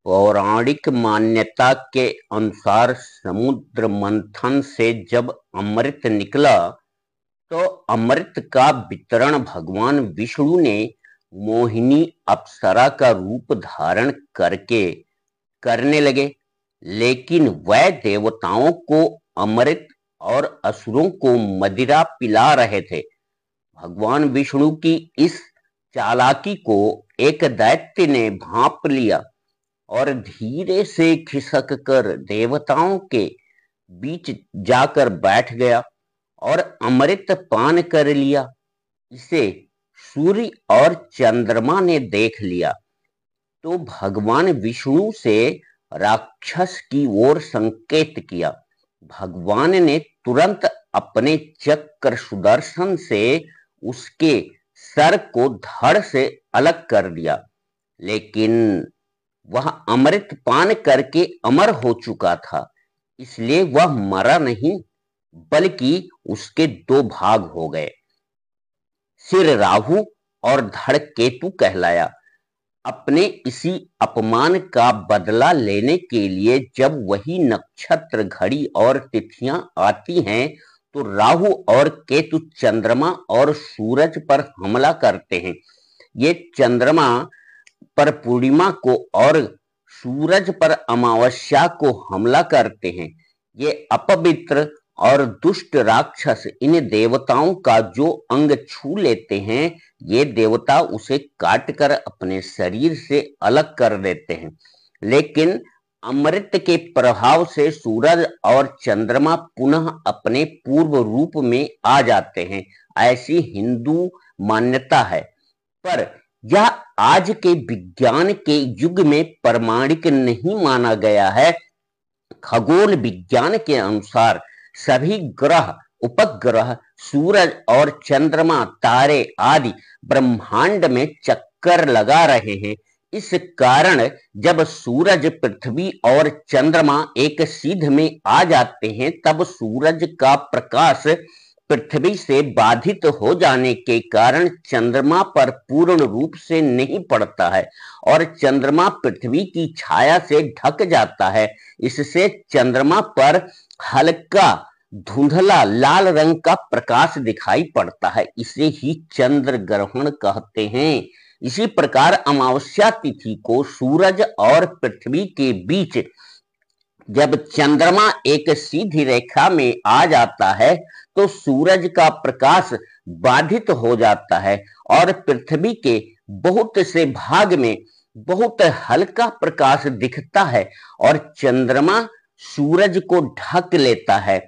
पौराणिक मान्यता के अनुसार समुद्र मंथन से जब अमृत निकला तो अमृत का वितरण भगवान विष्णु ने मोहिनी अप्सरा का रूप धारण करके करने लगे। लेकिन वह देवताओं को अमृत और असुरों को मदिरा पिला रहे थे। भगवान विष्णु की इस चालाकी को एक दैत्य ने भांप लिया और धीरे से खिसक कर देवताओं के बीच जाकर बैठ गया और अमृत पान कर लिया। इसे सूर्य और चंद्रमा ने देख लिया तो भगवान विष्णु से राक्षस की ओर संकेत किया। भगवान ने तुरंत अपने चक्र सुदर्शन से उसके सर को धड़ से अलग कर दिया, लेकिन वह अमृत पान करके अमर हो चुका था, इसलिए वह मरा नहीं बल्कि उसके दो भाग हो गए। सिर राहु और धड़ केतु कहलाया। अपने इसी अपमान का बदला लेने के लिए जब वही नक्षत्र, घड़ी और तिथियां आती हैं तो राहु और केतु चंद्रमा और सूरज पर हमला करते हैं। ये चंद्रमा पर पूर्णिमा को और सूरज पर अमावस्या को हमला करते हैं। ये अपवित्र और दुष्ट राक्षस इन देवताओं का जो अंग छू लेते हैं, ये देवता उसे काटकर अपने शरीर से अलग कर देते हैं। लेकिन अमृत के प्रभाव से सूरज और चंद्रमा पुनः अपने पूर्व रूप में आ जाते हैं, ऐसी हिंदू मान्यता है। पर यह आज के विज्ञान के युग में प्रमाणिक नहीं माना गया है। खगोल विज्ञान के अनुसार सभी ग्रह, उपग्रह, सूरज और चंद्रमा, तारे आदि ब्रह्मांड में चक्कर लगा रहे हैं। इस कारण जब सूरज, पृथ्वी और चंद्रमा एक सीध में आ जाते हैं तब सूरज का प्रकाश पृथ्वी से बाधित हो जाने के कारण चंद्रमा पर पूर्ण रूप से नहीं पड़ता है और चंद्रमा पृथ्वी की छाया से ढक जाता है। इससे चंद्रमा पर हल्का धुंधला लाल रंग का प्रकाश दिखाई पड़ता है। इसे ही चंद्र ग्रहण कहते हैं। इसी प्रकार अमावस्या तिथि को सूरज और पृथ्वी के बीच जब चंद्रमा एक सीधी रेखा में आ जाता है तो सूरज का प्रकाश बाधित हो जाता है और पृथ्वी के बहुत से भाग में बहुत हल्का प्रकाश दिखता है और चंद्रमा सूरज को ढक लेता है।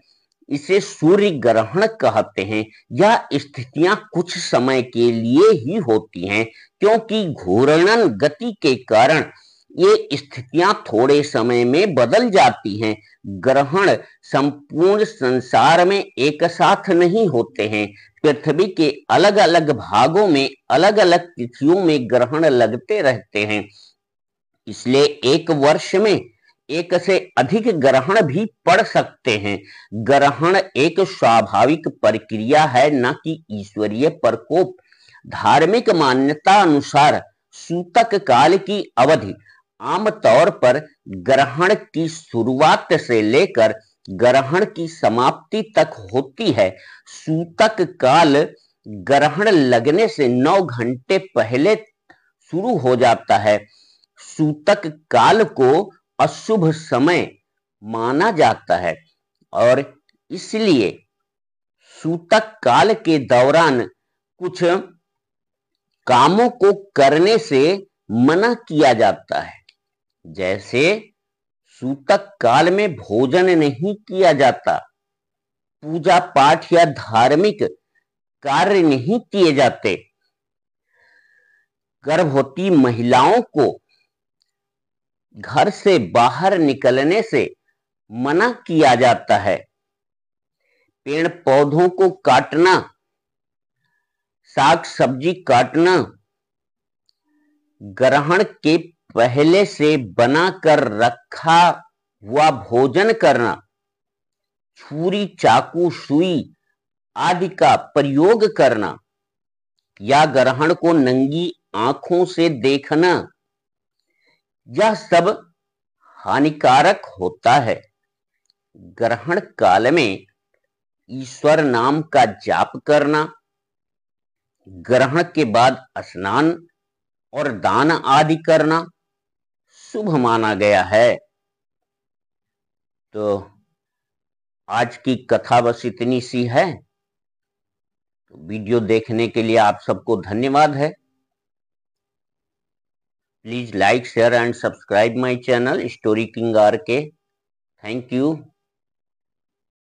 इसे सूर्य ग्रहण कहते हैं। यह स्थितियां कुछ समय के लिए ही होती हैं, क्योंकि घूर्णन गति के कारण ये स्थितियां थोड़े समय में बदल जाती हैं। ग्रहण संपूर्ण संसार में एक साथ नहीं होते हैं। पृथ्वी के अलग अलग भागों में अलग अलग तिथियों में ग्रहण लगते रहते हैं। इसलिए एक वर्ष में एक से अधिक ग्रहण भी पड़ सकते हैं। ग्रहण एक स्वाभाविक प्रक्रिया है, न कि ईश्वरीय प्रकोप। धार्मिक मान्यता अनुसार सूतक काल की अवधि आमतौर पर ग्रहण की शुरुआत से लेकर ग्रहण की समाप्ति तक होती है। सूतक काल ग्रहण लगने से 9 घंटे पहले शुरू हो जाता है। सूतक काल को अशुभ समय माना जाता है और इसलिए सूतक काल के दौरान कुछ कामों को करने से मना किया जाता है। जैसे सूतक काल में भोजन नहीं किया जाता, पूजा पाठ या धार्मिक कार्य नहीं किए जाते, गर्भवती महिलाओं को घर से बाहर निकलने से मना किया जाता है। पेड़ पौधों को काटना, साग सब्जी काटना, ग्रहण के पहले से बना कर रखा हुआ भोजन करना, छुरी, चाकू, सुई आदि का प्रयोग करना या ग्रहण को नंगी आंखों से देखना, यह सब हानिकारक होता है। ग्रहण काल में ईश्वर नाम का जाप करना, ग्रहण के बाद स्नान और दान आदि करना शुभ माना गया है। तो आज की कथा बस इतनी सी है। तो वीडियो देखने के लिए आप सबको धन्यवाद है। Please like, share and subscribe my channel story king R K. Thank you.